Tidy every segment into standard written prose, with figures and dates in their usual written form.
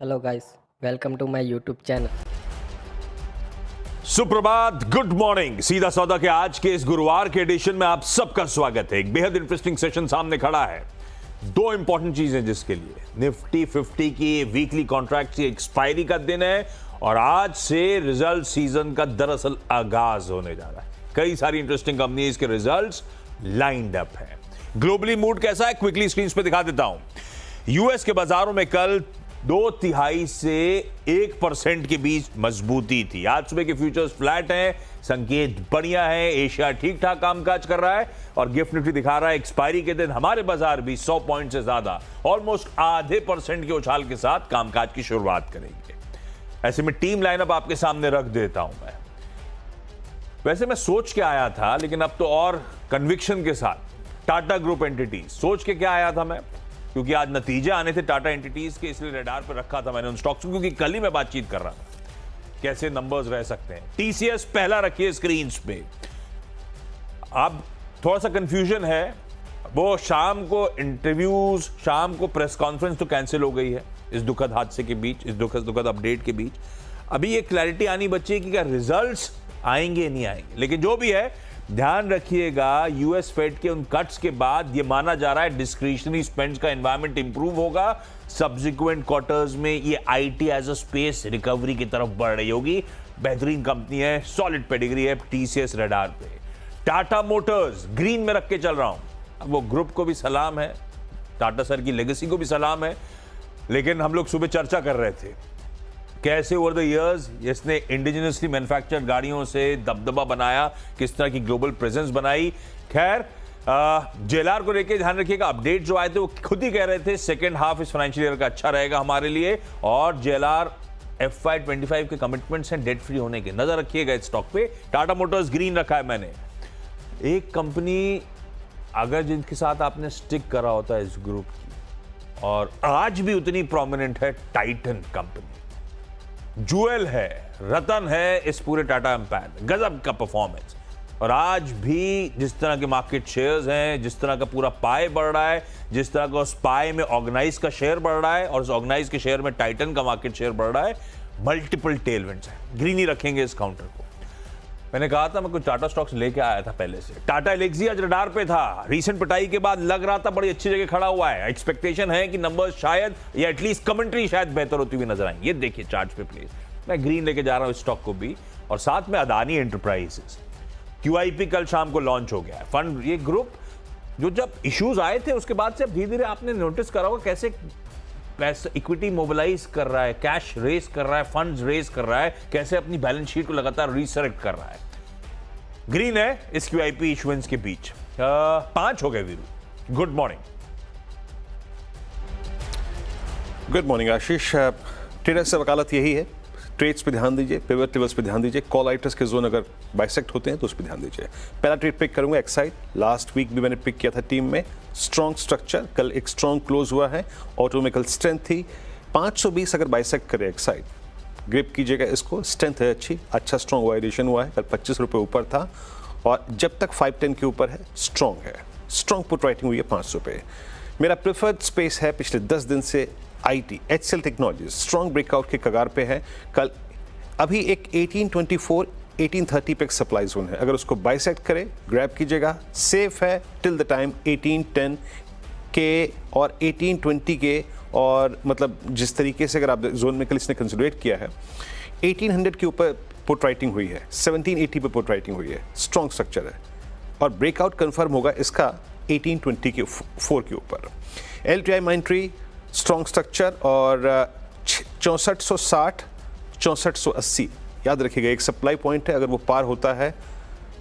Hello guys, welcome to my YouTube channel. सुप्रभात, good morning. सीधा सौदा के आज के इस गुरुवार के एडिशन में आप सबका स्वागत है। एक बेहद इंटरेस्टिंग सेशन सामने खड़ा है। दो इंपॉर्टेंट चीजें जिसके लिए निफ्टी 50 की वीकली कॉन्ट्रैक्ट की एक्सपायरी का दिन है और आज से रिजल्ट सीजन का दरअसल आगाज होने जा रहा है। कई सारी इंटरेस्टिंग कंपनीज के रिजल्ट्स लाइंड अप है। ग्लोबली मूड कैसा है क्विकली स्क्रीन पे दिखा देता हूं। यूएस के बाजारों में कल 2/3 से 1% के बीच मजबूती थी। आज सुबह के फ्यूचर्स फ्लैट हैं, संकेत बढ़िया है। एशिया ठीक ठाक कामकाज कर रहा है और गिफ्ट निफ्टी दिखा रहा है एक्सपायरी के दिन हमारे बाजार भी 100 पॉइंट से ज्यादा, ऑलमोस्ट आधे % के उछाल के साथ कामकाज की शुरुआत करेंगे। ऐसे में टीम लाइनअप आपके सामने रख देता हूं मैं। वैसे मैं सोच के आया था, लेकिन अब तो और कन्विक्शन के साथ टाटा ग्रुप एंटिटीज सोच के क्या आया था मैं, क्योंकि आज नतीजे आने थे टाटा एंटिटीज के, इसलिए रडार पर रखा था मैंने उन स्टॉक्स को, क्योंकि कल ही मैं बातचीत कर रहा था कैसे नंबर्स रह सकते हैं। टीसीएस पहला रखिए स्क्रीन पे। अब थोड़ा सा कंफ्यूजन है, वो शाम को इंटरव्यूज, शाम को प्रेस कॉन्फ्रेंस तो कैंसिल हो गई है इस दुखद हादसे के बीच, इस दुखद अपडेट के बीच। अभी ये क्लैरिटी आनी बची है कि क्या रिजल्ट्स आएंगे नहीं आएंगे। लेकिन जो भी है, ध्यान रखिएगा यूएस फेड के उन कट्स के बाद ये माना जा रहा है डिस्क्रिशनरी स्पेंड्स का एनवायरनमेंट इंप्रूव होगा। सब्सिक्वेंट क्वार्टर्स में ये IT as a space recovery की तरफ बढ़ रही होगी। बेहतरीन कंपनी है, सॉलिड पेडिग्री है टीसीएस रडार पे। टाटा मोटर्स ग्रीन में रख के चल रहा हूं। अब वो ग्रुप को भी सलाम है, टाटा सर की लेगेसी को भी सलाम है, लेकिन हम लोग सुबह चर्चा कर रहे थे कैसे ओवर द इयर्स इसने इंडिजिनसली मैन्युफैक्चर्ड गाड़ियों से दबदबा बनाया, किस तरह की ग्लोबल प्रेजेंस बनाई। खैर, जेएलआर को लेके ध्यान रखिएगा, अपडेट जो आए थे वो खुद ही कह रहे थे सेकेंड हाफ इस फाइनेंशियल ईयर का अच्छा रहेगा हमारे लिए, और जेएलआर FY25 के कमिटमेंट्स हैं डेट फ्री होने के। नजर रखिएगा इस स्टॉक पे। टाटा मोटर्स ग्रीन रखा है मैंने। एक कंपनी अगर जिनके साथ आपने स्टिक करा होता है इस ग्रुप की और आज भी उतनी प्रोमिनेंट है, टाइटन कंपनी। जूएल है, रतन है इस पूरे टाटा एम्पायर में, गजब का परफॉर्मेंस। और आज भी जिस तरह के मार्केट शेयर्स हैं, जिस तरह का पूरा पाए बढ़ रहा है, जिस तरह का उस पाए में ऑर्गेनाइज का शेयर बढ़ रहा है और उस ऑर्गेनाइज के शेयर में टाइटन का मार्केट शेयर बढ़ रहा है, मल्टीपल टेलविंड्स हैं। ग्रीन ही रखेंगे इस काउंटर को। मैंने कहा था मैं कुछ टाटा स्टॉक्स लेके आया था पहले से। टाटा एलेक्सी आज रडार पे था, रीसेंट पिटाई के बाद लग रहा था बड़ी अच्छी जगह खड़ा हुआ है। एक्सपेक्टेशन है कि नंबर्स शायद या एटलीस्ट कमेंट्री शायद बेहतर होती हुई नजर आएंगी। ये देखिए चार्ट पे प्लीज, मैं ग्रीन लेके जा रहा हूं इस स्टॉक को भी। और साथ में अदानी एंटरप्राइजेस, QIP कल शाम को लॉन्च हो गया है। फंड, ये ग्रुप जो जब इश्यूज आए थे उसके बाद से अब धीरे धीरे आपने नोटिस करा होगा कैसे पैसा इक्विटी मोबिलाइज कर रहा है, कैश रेस कर रहा है, फंड्स रेस कर रहा है, कैसे अपनी बैलेंस शीट को लगातार रीसेलेक्ट कर रहा है। ग्रीन है इस QIP इश्यूएंस के बीच। 5 हो गए Veeru. Good morning. Good morning Ashish. Trader से वकालत यही है, ट्रेड्स पे ध्यान दीजिए, पिवट टेबल्स पे ध्यान दीजिए, कॉल आइटर्स के जोन अगर बाइसेक्ट होते हैं तो उस पर ध्यान दीजिए। पहला ट्रेड पिक करूंगा एक्साइड। लास्ट वीक भी मैंने पिक किया था टीम में। स्ट्रॉन्ग स्ट्रक्चर, कल एक स्ट्रॉन्ग क्लोज हुआ है। ऑटो में कल स्ट्रेंथ थी। 520 अगर बाइसेक्ट करे एक्साइड, ग्रिप कीजिएगा इसको। स्ट्रेंथ है अच्छी, अच्छा स्ट्रॉन्ग वाइडेशन हुआ है, कल 25 रुपये ऊपर था और जब तक 510 के ऊपर है स्ट्रॉन्ग है। स्ट्रॉन्ग पुट राइटिंग हुई है 500 पे। मेरा प्रेफर्ड स्पेस है पिछले 10 दिन से IT, HCL technologies strong breakout के कगार पे है। कल अभी एक 1824 1830 पे एक सप्लाई जोन है, अगर उसको बाइसेक्ट करे ग्रैब कीजिएगा। सेफ है टिल द टाइम 1810 के और 1820 के, और मतलब जिस तरीके से अगर आप जोन में कल इसने कंसिडरेट किया है 1800 के ऊपर पुट राइटिंग हुई है, 1780 पे पुट राइटिंग हुई है। स्ट्रॉन्ग स्ट्रक्चर है और ब्रेकआउट कंफर्म होगा इसका 1820 के 4 के ऊपर। LTI माइंट्री स्ट्रॉन्ग स्ट्रक्चर और 6460 6480 याद रखिएगा एक सप्लाई पॉइंट है, अगर वो पार होता है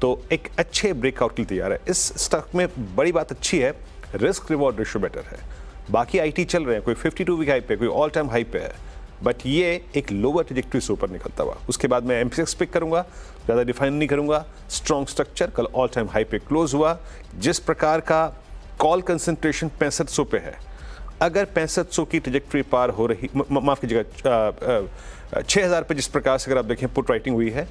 तो एक अच्छे ब्रेकआउट के लिए तैयार है। इस स्टॉक में बड़ी बात अच्छी है, रिस्क रिवॉर्ड रेशियो बेटर है। बाकी IT चल रहे हैं, कोई 52 वीक हाई पे, कोई ऑल टाइम हाई पे है, बट ये एक लोअर ट्रैजेक्टरी से ऊपर निकलता हुआ। उसके बाद मैं MCX पिक करूंगा, ज़्यादा डिफाइन नहीं करूंगा। स्ट्रॉन्ग स्ट्रक्चर, कल ऑल टाइम हाई पे क्लोज हुआ। जिस प्रकार का कॉल कंसंट्रेशन 6500 पे है, अगर 6500 की ट्रैजेक्टरी पार हो रही, माफ कीजिएगा 6000 पे जिस प्रकार से अगर आप देखें पुट राइटिंग हुई है,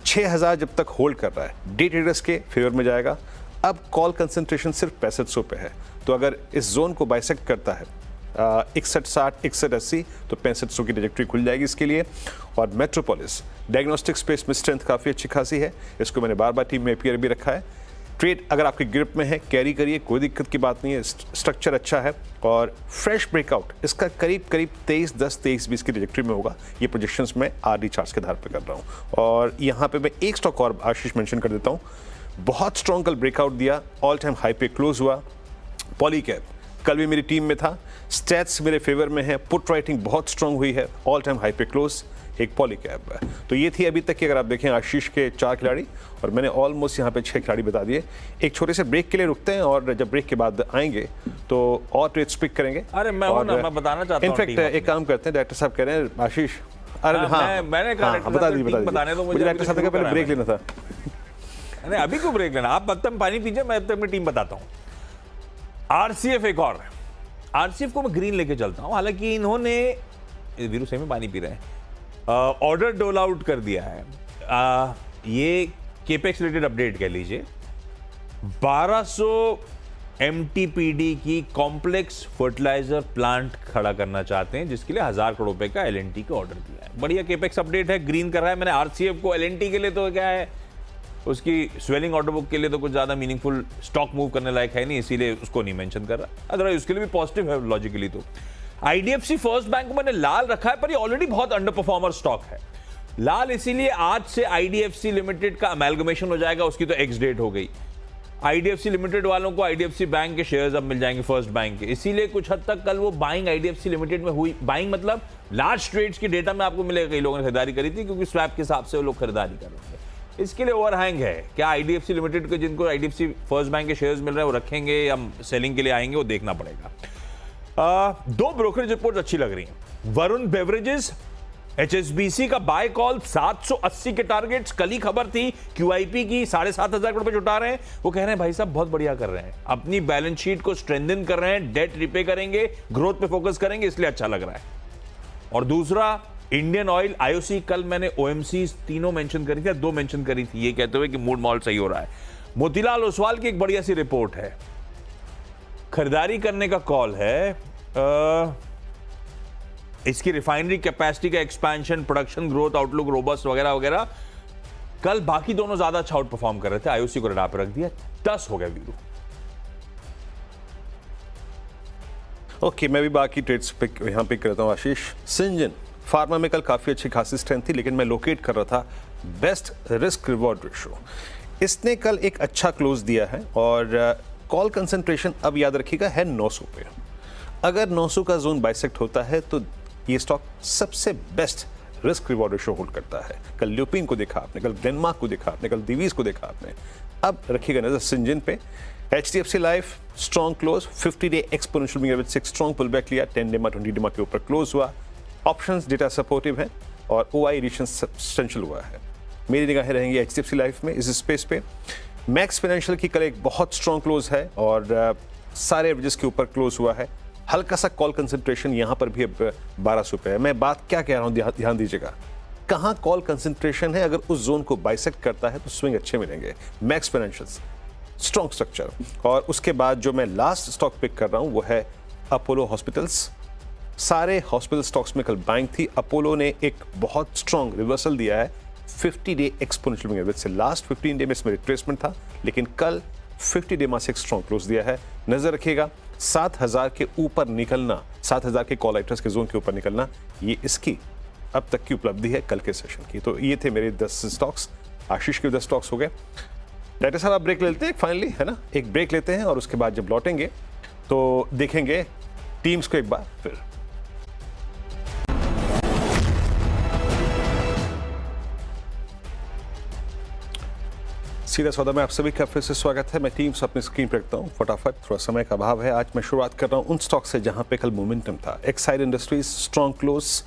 6000 जब तक होल्ड कर रहा है डे ट्रेडर्स के फेवर में जाएगा। अब कॉल कंसंट्रेशन सिर्फ 6500 पे है, तो अगर इस जोन को बाइसेक्ट करता है 61.60, 61.80, तो 6500 की ट्रैजेक्टरी खुल जाएगी इसके लिए। और मेट्रोपोलिस डायग्नोस्टिक स्पेस में स्ट्रेंथ काफ़ी अच्छी खासी है, इसको मैंने बार बार टीम में एपीआर भी रखा है। ट्रेड अगर आपके ग्रिप में है कैरी करिए, कोई दिक्कत की बात नहीं है, स्ट्रक्चर अच्छा है और फ्रेश ब्रेकआउट इसका करीब 23.10, 23.20 की ट्रैजेक्टरी में होगा। ये प्रोजेक्शंस मैं आरडी चार्ट्स के आधार पर कर रहा हूँ। और यहाँ पे मैं एक स्टॉक और आशीष मेंशन कर देता हूँ, बहुत स्ट्रॉन्ग कल ब्रेकआउट दिया, ऑल टाइम हाई पे क्लोज हुआ। पॉलीकैब कल भी मेरी टीम में था, स्टैट्स मेरे फेवर में है, पुट राइटिंग बहुत स्ट्रॉन्ग हुई है, ऑल टाइम हाई पे क्लोज एक पॉलीकैब है। तो ये थी अभी तक की, अगर आप देखें आशीष के 4 खिलाड़ी और मैंने ऑलमोस्ट यहाँ पे 6 खिलाड़ी बता दिए। एक छोटे से ब्रेक के लिए रुकते हैं और जब ब्रेक के बाद आएंगे तो और ट्रेड्स पिक करेंगे। अरे मैं बताना चाहता हूँ, इनफैक्ट एक काम करते हैं, डायरेक्टर साहब कह रहे हैं आशीष, अरे मैंने कहा बता दीजिए, मुझे डायरेक्टर साहब का पहले ब्रेक लेना था। नहीं अभी क्यों ब्रेक लेना, आप तब पानी पीजिए, मैं तब अपनी टीम बताता हूँ। आरसीएफ एक और, आरसीएफ को मैं ग्रीन लेके चलता हूँ, हालांकि इन्होंने वीरू सही में पानी पी रहे हैं, ऑर्डर डोल आउट कर दिया है। ये केपेक्स रिलेटेड अपडेट कह लीजिए, 1200 एमटीपीडी की कॉम्प्लेक्स फर्टिलाइजर प्लांट खड़ा करना चाहते हैं, जिसके लिए 1000 करोड़ रुपए का एलएनटी का ऑर्डर दिया है। बढ़िया केपेक्स अपडेट है, ग्रीन कर रहा है। मैंने आरसीएफ को एलएनटी के लिए तो क्या है, उसकी स्वेलिंग ऑर्डर बुक के लिए तो कुछ ज्यादा मीनिंगफुल स्टॉक मूव करने लायक है नहीं, इसीलिए उसको नहीं मेंशन कर रहा। अदरवाइज उसके लिए भी पॉजिटिव है लॉजिकली। तो आईडीएफसी फर्स्ट बैंक को मैंने लाल रखा है, पर ये ऑलरेडी बहुत अंडर परफॉर्मर स्टॉक है। लाल इसीलिए आज से आईडीएफसी लिमिटेड का अमेलगमेशन हो जाएगा, उसकी तो एक्स डेट हो गई। आईडीएफसी लिमिटेड वालों को आईडीएफसी बैंक के शेयर्स अब मिल जाएंगे फर्स्ट बैंक के, इसीलिए कुछ हद तक कल वो बाइंग आईडीएफसी लिमिटेड में हुई। बाइंग मतलब लार्ज ट्रेड्स की डेटा में आपको मिलेगा, कई लोगों ने खरीदारी करी थी क्योंकि स्वैप के हिसाब से वो लोग खरीदारी कर रहे थे। इसके लिए ओवरहैंग है। क्या आईडीएफसी लिमिटेड के जिनको आईडीएफसी फर्स्ट बैंक के शेयर्स मिल रहे हैं वो रखेंगे या सेलिंग के लिए आएंगे, वो देखना पड़ेगा। 2 ब्रोकरेज रिपोर्ट अच्छी लग रही हैं। वरुण बेवरेजेस एचएसबीसी का बाय कॉल 780 के टारगेट्स, कल ही खबर थी क्यूआईपी की 7,500 करोड़ रुपए जुटा रहे हैं। वो कह रहे हैं भाई साहब बहुत बढ़िया कर रहे हैं, अपनी बैलेंस शीट को स्ट्रेंथन कर रहे हैं, डेट रिपे करेंगे, ग्रोथ पे फोकस करेंगे, इसलिए अच्छा लग रहा है। और दूसरा इंडियन ऑयल, आईओसी, कल मैंने ओएमसी तीनों मेंशन करी थी, 2 मेंशन करी थी, ये कहते हुए कि मूड मॉल सही हो रहा है। मोतीलाल ओसवाल की एक बढ़िया सी रिपोर्ट है, खरीदारी करने का कॉल है। इसकी रिफाइनरी कैपेसिटी का expansion, production growth outlook robust वगैरह वगैरह। कल बाकी दोनों ज्यादा अच्छा आउट परफॉर्म कर रहे थे, आईओसी को रडार पर रख दिया, 10 हो गया वीरू। ओके, मैं भी बाकी ट्रेड्स पिक यहाँ पिक करता हूँ आशीष। सिंजन फार्मा में कल काफ़ी अच्छी खासी स्ट्रेंथ थी, लेकिन मैं लोकेट कर रहा था बेस्ट रिस्क रिवॉर्ड रेशो। इसने कल एक अच्छा क्लोज दिया है और कॉल कंसंट्रेशन अब याद रखिएगा है 900 पे। अगर 900 का जोन बाइसेक्ट होता है तो ये स्टॉक सबसे best risk reward ratio hold करता है। कल ल्यूपिन को देखा आपने, कल डेनमार्क को देखा आपने, कल दिवीज को देखा आपने। अब रखिएगा नजर सिंजन पे। HDFC life strong close, 50 day exponential moving average से स्ट्रॉन्ग पुल बैक लिया, 10 डे 20 डे के ऊपर क्लोज हुआ। ऑप्शंस डेटा सपोर्टिव है और ओआई एडिशन सब्सटेंशियल हुआ है। मेरी निगाहें रहेंगी एचडीएफसी लाइफ में इस स्पेस पे। मैक्स फाइनेंशियल की कल एक बहुत स्ट्रॉन्ग क्लोज है और सारे एवरेजेस के ऊपर क्लोज हुआ है। हल्का सा कॉल कंसंट्रेशन यहाँ पर भी अब 1200 पे है। मैं बात क्या कह रहा हूँ ध्यान दीजिएगा, कहाँ कॉल कंसंट्रेशन है, अगर उस जोन को बाइसेक्ट करता है तो स्विंग अच्छे मिलेंगे। Max financials strong structure. और उसके बाद जो मैं लास्ट स्टॉक पिक कर रहा हूँ वो है अपोलो हॉस्पिटल्स। सारे हॉस्पिटल स्टॉक्स में कल बाइंग थी, अपोलो ने एक बहुत स्ट्रॉन्ग रिवर्सल दिया है 50 डे एक्सपोनेंशियल मूविंग एवरेज से। लास्ट 15 डे में इसमें रिट्रेसमेंट था, लेकिन कल 50 डे में से एक स्ट्रॉन्ग क्लोज दिया है। नजर रखिएगा 7000 के ऊपर निकलना, 7000 के कॉल राइटर्स के जोन के ऊपर निकलना, ये इसकी अब तक की उपलब्धि है कल के सेशन की। तो ये थे मेरे 10 स्टॉक्स, आशीष के 10 स्टॉक्स हो गए। डायरेक्टर साहब आप ब्रेक लेते हैं फाइनली, है ना, एक ब्रेक लेते हैं और उसके बाद जब लौटेंगे तो देखेंगे टीम्स को एक बार फिर। सीधा सौदा में आप सभी का फिर से स्वागत है। मैं टीम्स अपनी स्क्रीन पर रखता हूँ फटाफट, थोड़ा समय का अभाव है। आज मैं शुरुआत कर रहा हूँ उन स्टॉक से जहां पे कल मोमेंटम था। Exide industries strong close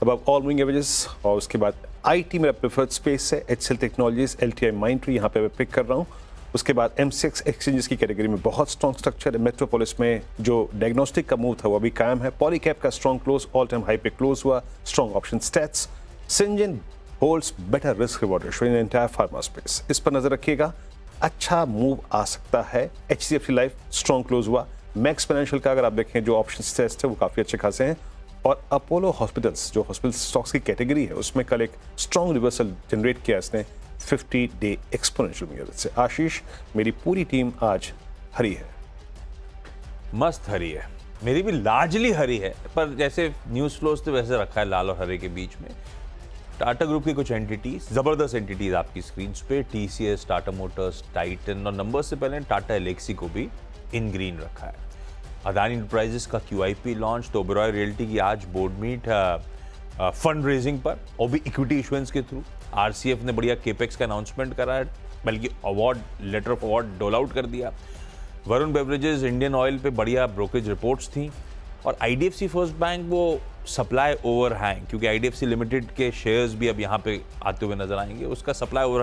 above all moving averages, और उसके बाद आईटी मेरा प्रेफर्ड स्पेस है। एचसीएल टेक्नोलॉजीज, एलटीआई माइंट्री यहाँ पे मैं पिक कर रहा हूँ। उसके बाद एमसीएक्स एक्सचेंजेस की कैटेगरी में बहुत स्ट्रॉन्ग स्ट्रक्चर है। मेट्रोपोलिस में जो डायग्नोस्टिक का मूव था वो अभी कायम है। पॉलीकैप का strong close, all time high पे क्लोज हुआ, strong option stats. Syngene holds better risk reward ratio in entire pharma space, इस पर नजर रखिएगा। अच्छा मूव आ सकता है। एचडीएफसी लाइफ स्ट्रॉन्ग क्लोज हुआ, मैक्स फाइनेंशियल का अगर आप देखें जो ऑप्शन टेस्ट है वो काफ़ी अच्छे खासे हैं, और अपोलो हॉस्पिटल्स जो हॉस्पिटल स्टॉक्स की कैटेगरी है उसमें कल एक स्ट्रॉन्ग रिवर्सल जनरेट किया इसने 50-डे एक्सपोनेंशियल की मदद से। आशीष, मेरी पूरी टीम आज हरी है। मस्त हरी है, मेरी भी लार्जली हरी है, पर जैसे न्यूज़ फ्लोज तो वैसे रखा है लाल और हरे के बीच में। टाटा ग्रुप की कुछ एंटिटीज, जबरदस्त एंटिटीज आपकी स्क्रीन पे, टीसीएस, टाटा मोटर्स, टाइटन, और नंबर से पहले टाटा एलेक्सी को भी इन ग्रीन रखा है। अदानी इंटरप्राइजेस का QIP लॉन्च, तो ओबेरॉय रियल्टी की आज बोर्ड मीट फंड रेजिंग पर, और भी इक्विटी इशुएंस के थ्रू। RCF ने बढ़िया केपेक्स का अनाउंसमेंट करा है, बल्कि अवार्ड लेटर ऑफ अवार्ड डोल आउट कर दिया। वरुण बेवरेजेस, इंडियन ऑयल पे बढ़िया ब्रोकरेज रिपोर्ट्स थी, और IDFC फर्स्ट बैंक वो सप्लाई ओवरहैंग, क्योंकि IDFC लिमिटेड के शेयर्स भी अब यहाँ पे आते हुए नजर आएंगे, उसका सप्लाई ओवरहैंग